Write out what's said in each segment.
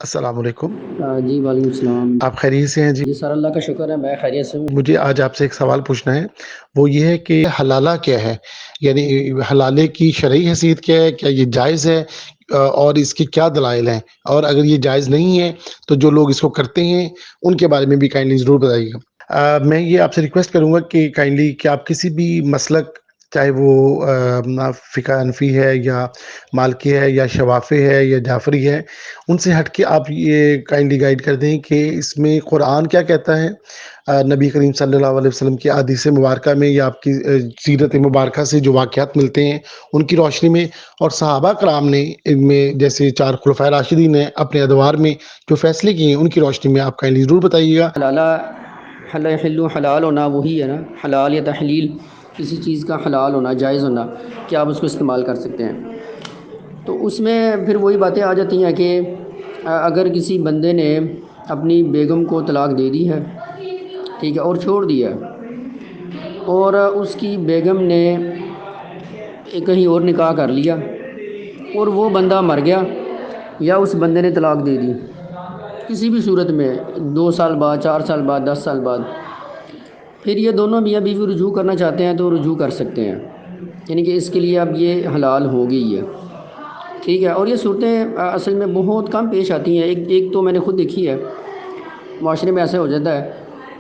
السلام علیکم۔ جی وعلیکم السلام۔ آپ خیریت سے ہیں جی؟ جی سر اللہ کا شکر ہے، میں خیریت سے ہوں۔ مجھے آج آپ سے ایک سوال پوچھنا ہے، وہ یہ ہے کہ حلالہ کیا ہے؟ یعنی حلالے کی شرعی حیثیت کیا ہے؟ کیا یہ جائز ہے؟ اور اس کی کیا دلائل ہیں؟ اور اگر یہ جائز نہیں ہے تو جو لوگ اس کو کرتے ہیں ان کے بارے میں بھی کائنڈلی ضرور بتائیے گا۔ میں یہ آپ سے ریکویسٹ کروں گا کہ کائنڈلی کہ آپ کسی بھی مسلک، چاہے وہ فقہ حنفی ہے یا مالکی ہے یا شوافی ہے یا جعفری ہے، ان سے ہٹ کے آپ یہ کائنڈلی گائیڈ کر دیں کہ اس میں قرآن کیا کہتا ہے، نبی کریم صلی اللہ علیہ وسلم کی احادیث مبارکہ میں یا آپ کی سیرت مبارکہ سے جو واقعات ملتے ہیں ان کی روشنی میں، اور صحابہ کرام نے ان میں جیسے 4 خلفائے راشدین نے اپنے ادوار میں جو فیصلے کیے ہیں ان کی روشنی میں آپ کائنڈلی ضرور بتائیے گا۔ حلالہ حل حل حلال ہونا وہی ہے نا، حلال یا تحلیل، کسی چیز کا حلال ہونا، جائز ہونا کہ آپ اس کو استعمال کر سکتے ہیں۔ تو اس میں پھر وہی باتیں آ جاتی ہیں کہ اگر کسی بندے نے اپنی بیگم کو طلاق دے دی ہے، ٹھیک ہے، اور چھوڑ دیا ہے، اور اس کی بیگم نے کہیں اور نکاح کر لیا اور وہ بندہ مر گیا، یا اس بندے نے طلاق دے دی کسی بھی صورت میں، 2 سال بعد، 4 سال بعد، 10 سال بعد، پھر یہ دونوں میاں بیوی رجوع کرنا چاہتے ہیں تو رجوع کر سکتے ہیں، یعنی کہ اس کے لیے اب یہ حلال ہو گئی ہے، ٹھیک ہے۔ اور یہ صورتیں اصل میں بہت کم پیش آتی ہیں۔ ایک تو میں نے خود دیکھی ہے، معاشرے میں ایسا ہو جاتا ہے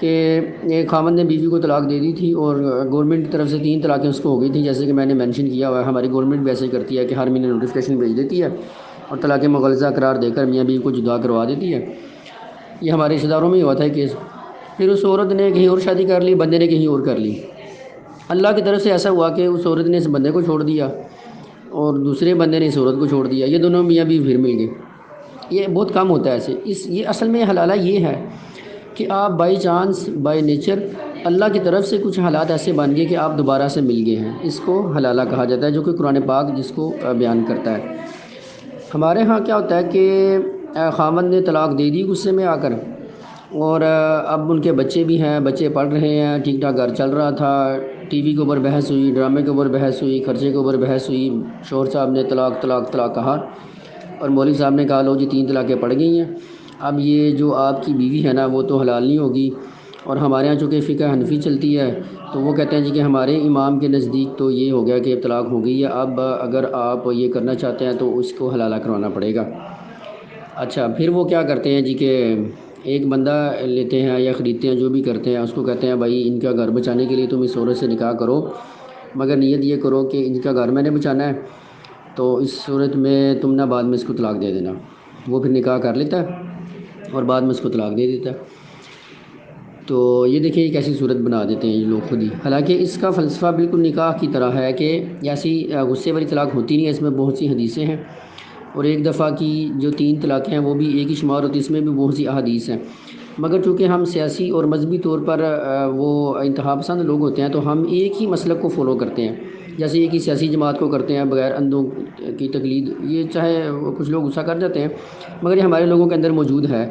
کہ ایک خاوند نے بیوی کو طلاق دے دی تھی اور گورنمنٹ کی طرف سے 3 طلاقیں اس کو ہو گئی تھیں، جیسے کہ میں نے مینشن کیا ہوا ہے۔ ہماری گورنمنٹ بھی ایسے ہی کرتی ہے کہ ہر مہینے نوٹیفکیشن بھیج دیتی ہے اور طلاق مغلظہ قرار دے کر میاں بیوی کو جدا کروا دیتی ہے۔ یہ ہمارے رشتہ داروں میں ہی ہوا تھا کیس۔ پھر اس عورت نے کہیں اور شادی کر لی، بندے نے کہیں اور کر لی۔ اللہ کی طرف سے ایسا ہوا کہ اس عورت نے اس بندے کو چھوڑ دیا اور دوسرے بندے نے اس عورت کو چھوڑ دیا، یہ دونوں میاں بیوی پھر مل گئے۔ یہ بہت کم ہوتا ہے ایسے۔ یہ اصل میں حلالہ یہ ہے کہ آپ بائی چانس، بائی نیچر، اللہ کی طرف سے کچھ حالات ایسے بن گئے کہ آپ دوبارہ سے مل گئے ہیں، اس کو حلالہ کہا جاتا ہے، جو کہ قرآن پاک جس کو بیان کرتا ہے۔ ہمارے ہاں کیا ہوتا ہے کہ خاوند نے طلاق دے دی غصے میں آ کر، اور اب ان کے بچے بھی ہیں، بچے پڑھ رہے ہیں، ٹھیک ٹھاک گھر چل رہا تھا، ٹی وی کے اوپر بحث ہوئی، ڈرامے کے اوپر بحث ہوئی، خرچے کے اوپر بحث ہوئی، شوہر صاحب نے طلاق طلاق طلاق کہا اور مولوی صاحب نے کہا لو جی 3 طلاقیں پڑ گئی ہیں، اب یہ جو آپ کی بیوی ہے نا وہ تو حلال نہیں ہوگی۔ اور ہمارے ہاں چونکہ فقہ حنفی چلتی ہے تو وہ کہتے ہیں جی کہ ہمارے امام کے نزدیک تو یہ ہو گیا کہ اب طلاق ہو گئی ہے، اب اگر آپ یہ کرنا چاہتے ہیں تو اس کو حلالہ کروانا پڑے گا۔ اچھا، پھر وہ کیا کرتے ہیں جی کہ ایک بندہ لیتے ہیں یا خریدتے ہیں، جو بھی کرتے ہیں، اس کو کہتے ہیں بھائی ان کا گھر بچانے کے لیے تم اس عورت سے نکاح کرو، مگر نیت یہ کرو کہ ان کا گھر میں نے بچانا ہے، تو اس صورت میں تم نہ بعد میں اس کو طلاق دے دینا۔ وہ پھر نکاح کر لیتا ہے اور بعد میں اس کو طلاق دے دیتا ہے۔ تو یہ دیکھیں ایک ایسی صورت بنا دیتے ہیں یہ لوگ خود ہی، حالانکہ اس کا فلسفہ بالکل نکاح کی طرح ہے کہ ایسی غصے والی طلاق ہوتی نہیں ہے، اس میں بہت سی حدیثیں ہیں، اور ایک دفعہ کی جو 3 طلاقیں ہیں وہ بھی ایک ہی شمار ہوتی، اس میں بھی بہت سی احادیث ہیں، مگر چونکہ ہم سیاسی اور مذہبی طور پر وہ انتہا پسند لوگ ہوتے ہیں تو ہم ایک ہی مسلک کو فالو کرتے ہیں، جیسے ایک ہی سیاسی جماعت کو کرتے ہیں بغیر اندھوں کی تقلید۔ یہ چاہے کچھ لوگ غصہ کر جاتے ہیں مگر یہ ہمارے لوگوں کے اندر موجود ہے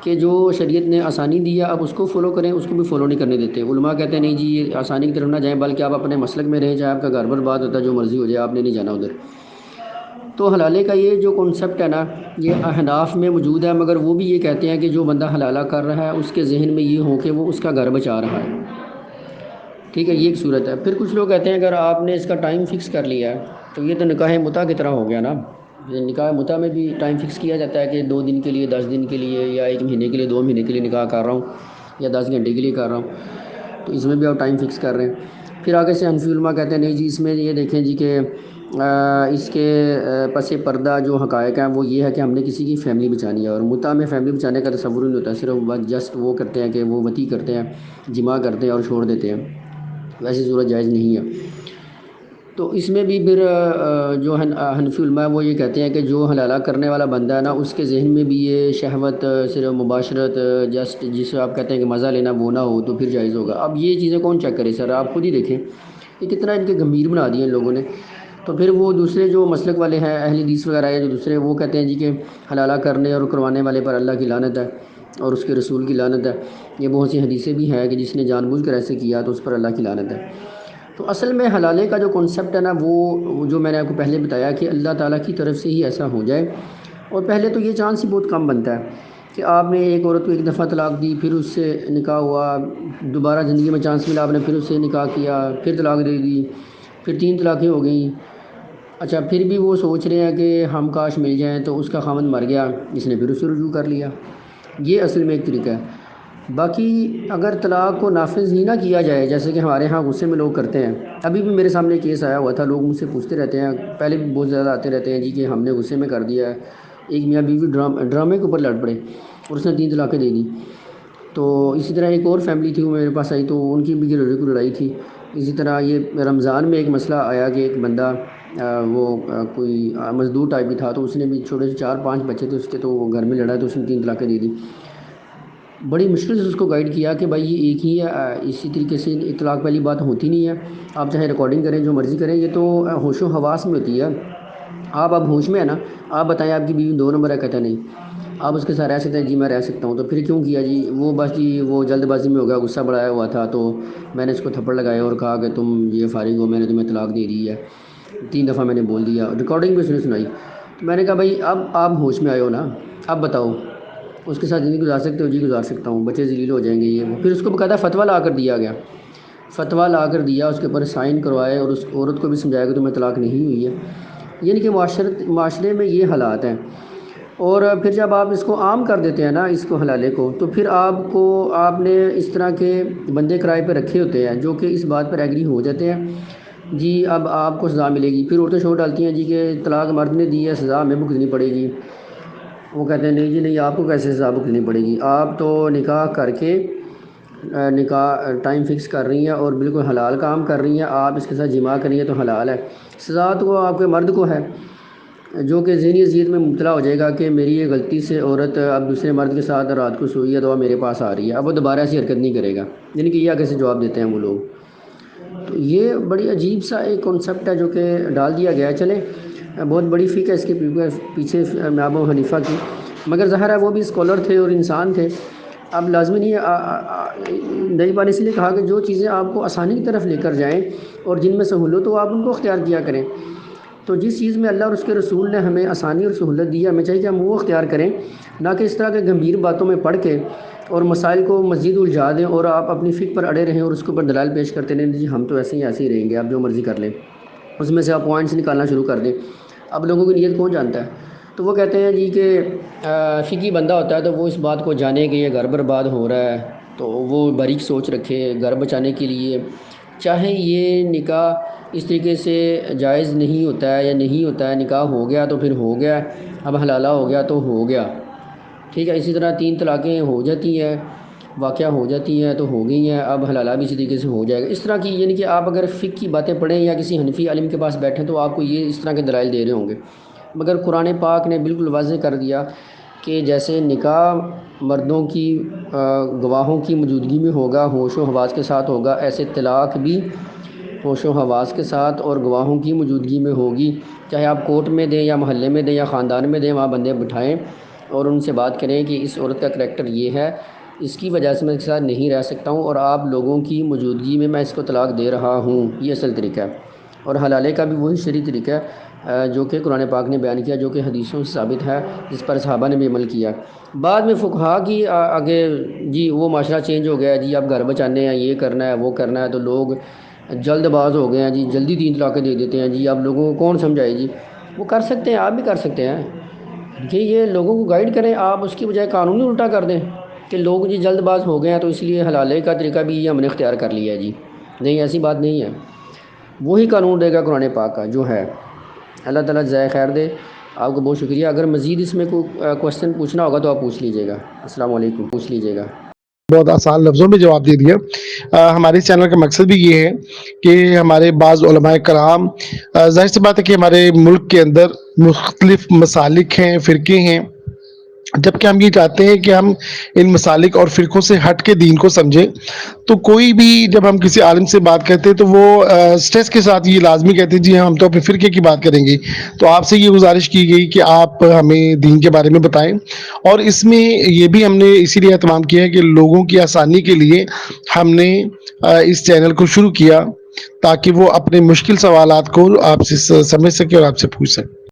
کہ جو شریعت نے آسانی دی ہے اب اس کو فالو کریں، اس کو بھی فالو نہیں کرنے دیتے۔ علماء کہتے ہیں نہیں جی یہ آسانی کی طرف نہ جائیں، بلکہ آپ اپنے مسلک میں رہیں، چاہے آپ کا گھر برباد ہوتا ہے، جو مرضی ہو جائے، آپ نے نہیں جانا ادھر۔ تو حلالے کا یہ جو کنسپٹ ہے نا یہ احناف میں موجود ہے، مگر وہ بھی یہ کہتے ہیں کہ جو بندہ حلالہ کر رہا ہے اس کے ذہن میں یہ ہو کہ وہ اس کا گھر بچا رہا ہے، ٹھیک ہے، یہ ایک صورت ہے۔ پھر کچھ لوگ کہتے ہیں اگر آپ نے اس کا ٹائم فکس کر لیا ہے تو یہ تو نکاح متع کی طرح ہو گیا نا۔ نکاح متع میں بھی ٹائم فکس کیا جاتا ہے کہ 2 دن کے لیے، 10 دن کے لیے، یا 1 مہینے کے لیے، 2 مہینے کے لیے نکاح کر رہا ہوں، یا 10 گھنٹے کے لیے کر رہا ہوں، تو اس میں بھی آپ ٹائم فکس کر رہے ہیں۔ پھر آگے سے حنفی علماء کہتے ہیں نہیں جی اس میں یہ دیکھیں جی کہ اس کے پس پردہ جو حقائق ہیں وہ یہ ہے کہ ہم نے کسی کی فیملی بچانی ہے، اور متع میں فیملی بچانے کا تصور نہیں ہوتا، صرف جسٹ وہ کرتے ہیں کہ وہ وطی کرتے ہیں، جمع کرتے ہیں اور چھوڑ دیتے ہیں، ویسی صورت جائز نہیں ہے۔ تو اس میں بھی پھر جو حنفی علماء ہیں وہ یہ کہتے ہیں کہ جو حلالہ کرنے والا بندہ ہے نا اس کے ذہن میں بھی یہ شہوت، صرف مباشرت، جسٹ جسے آپ کہتے ہیں کہ مزہ لینا وہ نہ ہو تو پھر جائز ہوگا۔ اب یہ چیزیں کون چیک کرے سر، آپ خود ہی دیکھیں کہ کتنا ان کے گمبھیر بنا دیے ان لوگوں نے۔ تو پھر وہ دوسرے جو مسلک والے ہیں، اہل حدیث وغیرہ ہے جو دوسرے، وہ کہتے ہیں جی کہ حلالہ کرنے اور کروانے والے پر اللہ کی لعنت ہے اور اس کے رسول کی لعنت ہے۔ یہ بہت سی حدیثیں بھی ہیں کہ جس نے جان بوجھ کر ایسے کیا تو اس پر اللہ کی لعنت ہے۔ تو اصل میں حلالے کا جو کنسپٹ ہے نا وہ جو میں نے آپ کو پہلے بتایا کہ اللہ تعالیٰ کی طرف سے ہی ایسا ہو جائے، اور پہلے تو یہ چانس ہی بہت کم بنتا ہے کہ آپ نے ایک عورت کو ایک دفعہ طلاق دی، پھر اس سے نکاح ہوا، دوبارہ زندگی میں چانس ملا، آپ نے پھر اس سے نکاح کیا، پھر طلاق دے دی، پھر 3 طلاقیں ہو گئیں۔ اچھا پھر بھی وہ سوچ رہے ہیں کہ ہم کاش مل جائیں، تو اس کا خاوند مر گیا، اس نے پھر اس سے رجوع کر لیا۔ یہ اصل میں ایک طریقہ ہے۔ باقی اگر طلاق کو نافذ ہی نہ کیا جائے، جیسے کہ ہمارے ہاں غصے میں لوگ کرتے ہیں، ابھی بھی میرے سامنے کیس آیا ہوا تھا، لوگ مجھ سے پوچھتے رہتے ہیں، پہلے بھی بہت زیادہ آتے رہتے ہیں جی کہ ہم نے غصے میں کر دیا ہے۔ ایک میاں بیوی ڈرامے کے اوپر لڑ پڑے اور اس نے 3 طلاقیں دے دی۔ تو اسی طرح ایک اور فیملی تھی، وہ میرے پاس آئی تو ان کی بھی گھریلو کو لڑائی تھی۔ اسی طرح یہ رمضان میں ایک مسئلہ آیا کہ ایک بندہ وہ کوئی مزدور ٹائپ بھی تھا، تو اس نے بھی چھوٹے سے 4-5 بچے تھے اس کے، تو وہ گھر میں لڑا تو اس نے 3 طلاقیں دے دی۔ بڑی مشکل سے اس کو گائیڈ کیا کہ بھائی یہ ایک ہی ہے، اسی طریقے سے اطلاق والی بات ہوتی نہیں ہے، آپ چاہے ریکارڈنگ کریں جو مرضی کریں، یہ تو ہوش و حواس میں ہوتی ہے۔ آپ اب ہوش میں ہے نا، آپ بتائیں آپ کی بیوی 2 نمبر ہے، کہتا نہیں آپ اس کے ساتھ رہ سکتے ہیں، جی میں رہ سکتا ہوں، تو پھر کیوں کیا جی؟ وہ بس جی وہ جلد بازی میں ہو گیا، غصہ بڑھایا ہوا تھا، تو میں نے اس کو تھپڑ لگایا اور کہا کہ تم یہ فارغ ہو، میں نے تمہیں طلاق دے دی ہے، 3 دفعہ میں نے بول دیا، ریکارڈنگ بھی اس نے سنائی۔ تو میں نے کہا بھائی اب آپ ہوش میں آئے ہو نا، اب بتاؤ اس کے ساتھ زندگی گزار سکتے ہو؟ جی گزار سکتا ہوں، بچے ذلیل ہو جائیں گے یہ وہ۔ پھر اس کو باقاعدہ فتویٰ لا کر دیا گیا، فتویٰ لا کر دیا، اس کے اوپر سائن کروائے اور اس عورت کو بھی سمجھایا کہ تمہیں طلاق نہیں ہوئی ہے۔ یعنی کہ معاشرے میں یہ حالات ہیں۔ اور پھر جب آپ اس کو عام کر دیتے ہیں نا، اس کو حلالے کو، تو پھر آپ نے اس طرح کے بندے کرائے پہ رکھے ہوتے ہیں جو کہ اس بات پر ایگری ہو جاتے ہیں جی اب آپ کو سزا ملے گی۔ پھر عورتیں شور ڈالتی ہیں جی کہ طلاق مرد نے دی ہے، سزا ہمیں بھگتنی پڑے گی۔ وہ کہتے ہیں نہیں جی نہیں، آپ کو کیسے سزا بھگتنی پڑے گی؟ آپ تو نکاح کر کے نکاح ٹائم فکس کر رہی ہیں اور بالکل حلال کام کر رہی ہیں، آپ اس کے ساتھ جماع کریے تو حلال ہے۔ سزا تو آپ کے مرد کو ہے جو کہ ذہنی اذیت میں مبتلا ہو جائے گا کہ میری یہ غلطی سے عورت اب دوسرے مرد کے ساتھ رات کو سوئی ہے تو اب میرے پاس آ رہی ہے، اب وہ دوبارہ ایسی حرکت نہیں کرے گا۔ یعنی کہ یہ آگے سے جواب دیتے ہیں وہ لوگ۔ تو یہ بڑی عجیب سا ایک کنسیپٹ ہے جو کہ ڈال دیا گیا ہے۔ چلیں بہت بڑی فکر ہے اس کے پیچھے ابو حنیفہ کی، مگر ظاہر ہے وہ بھی اسکالر تھے اور انسان تھے۔ اب لازمی نہیں ہے، نئی بات اس لیے کہا کہ جو چیزیں آپ کو آسانی کی طرف لے کر جائیں اور جن میں سہولت ہو آپ ان کو اختیار کیا کریں۔ تو جس چیز میں اللہ اور اس کے رسول نے ہمیں آسانی اور سہولت دی ہے، ہمیں چاہیے کہ ہم وہ اختیار کریں، نہ کہ اس طرح کے گمبھیر باتوں میں پڑھ کے اور مسائل کو مزید الجھا دیں اور آپ اپنی فکر پر اڑے رہیں اور اس کے اوپر دلائل پیش کرتے رہیں جی ہم تو ایسے ہی رہیں گے، آپ جو مرضی کر لیں، اس میں سے آپ پوائنٹس نکالنا شروع کر دیں۔ اب لوگوں کی نیت کون جانتا ہے؟ تو وہ کہتے ہیں جی کہ فقی بندہ ہوتا ہے تو وہ اس بات کو جانے کہ یہ گھر برباد ہو رہا ہے، تو وہ باریک سوچ رکھے گھر بچانے کے لیے، چاہے یہ نکاح اس طریقے سے جائز نہیں ہوتا ہے یا نہیں ہوتا ہے، نکاح ہو گیا تو پھر ہو گیا، اب حلالہ ہو گیا تو ہو گیا، ٹھیک ہے۔ اسی طرح 3 طلاقیں ہو جاتی ہیں، واقعہ ہو جاتی ہیں تو ہو گئی ہیں، اب حلالہ بھی اسی طریقے سے ہو جائے گا، اس طرح کی۔ یعنی کہ آپ اگر فقہ کی باتیں پڑھیں یا کسی حنفی عالم کے پاس بیٹھیں تو آپ کو یہ اس طرح کے دلائل دے رہے ہوں گے، مگر قرآن پاک نے بالکل واضح کر دیا کہ جیسے نکاح مردوں کی گواہوں کی موجودگی میں ہوگا، ہوش و حواس کے ساتھ ہوگا، ایسے طلاق بھی ہوش و حواس کے ساتھ اور گواہوں کی موجودگی میں ہوگی۔ چاہے آپ کورٹ میں دیں یا محلے میں دیں یا خاندان میں دیں، وہاں بندے بٹھائیں اور ان سے بات کریں کہ اس عورت کا کریکٹر یہ ہے، اس کی وجہ سے میں اس کے ساتھ نہیں رہ سکتا ہوں اور آپ لوگوں کی موجودگی میں اس کو طلاق دے رہا ہوں۔ یہ اصل طریقہ ہے، اور حلالے کا بھی وہی شرعی طریقہ ہے جو کہ قرآن پاک نے بیان کیا، جو کہ حدیثوں سے ثابت ہے، جس پر صحابہ نے بھی عمل کیا۔ بعد میں فقہا کی آگے جی وہ معاشرہ چینج ہو گیا ہے جی، اب گھر بچانے ہیں، یہ کرنا ہے وہ کرنا ہے، تو لوگ جلد باز ہو گئے ہیں جی، جلدی 3 طلاقیں دے دیتے ہیں جی، اب لوگوں کو کون سمجھائے جی؟ وہ کر سکتے ہیں، آپ بھی کر سکتے ہیں کہ یہ لوگوں کو گائیڈ کریں، آپ اس کی بجائے قانون ہی الٹا کر دیں کہ لوگ جی جلد باز ہو گئے ہیں تو اس لیے حلالے کا طریقہ بھی یہ ہم نے اختیار کر لیا ہے جی۔ نہیں، ایسی بات نہیں ہے، وہی قانون دے گا قرآن پاک کا جو ہے۔ اللہ تعالیٰ جزائے خیر دے، آپ کو بہت شکریہ۔ اگر مزید اس میں کوئی کوشچن پوچھنا ہوگا تو آپ پوچھ لیجیے گا۔ السلام علیکم، پوچھ لیجیے گا۔ بہت آسان لفظوں میں جواب دے دیا۔ ہمارے چینل کا مقصد بھی یہ ہے کہ ہمارے بعض علماء کرام، ظاہر سی بات ہے کہ ہمارے ملک کے اندر مختلف مسالک ہیں، فرقے ہیں، جبکہ ہم یہ چاہتے ہیں کہ ہم ان مسالک اور فرقوں سے ہٹ کے دین کو سمجھیں۔ تو کوئی بھی جب ہم کسی عالم سے بات کرتے ہیں تو وہ سٹریس کے ساتھ یہ لازمی کہتے ہیں جی ہم تو اپنے فرقے کی بات کریں گے۔ تو آپ سے یہ گزارش کی گئی کہ آپ ہمیں دین کے بارے میں بتائیں، اور اس میں یہ بھی ہم نے اسی لیے اہتمام کیا ہے کہ لوگوں کی آسانی کے لیے ہم نے اس چینل کو شروع کیا تاکہ وہ اپنے مشکل سوالات کو آپ سے سمجھ سکے اور آپ سے پوچھ سکے۔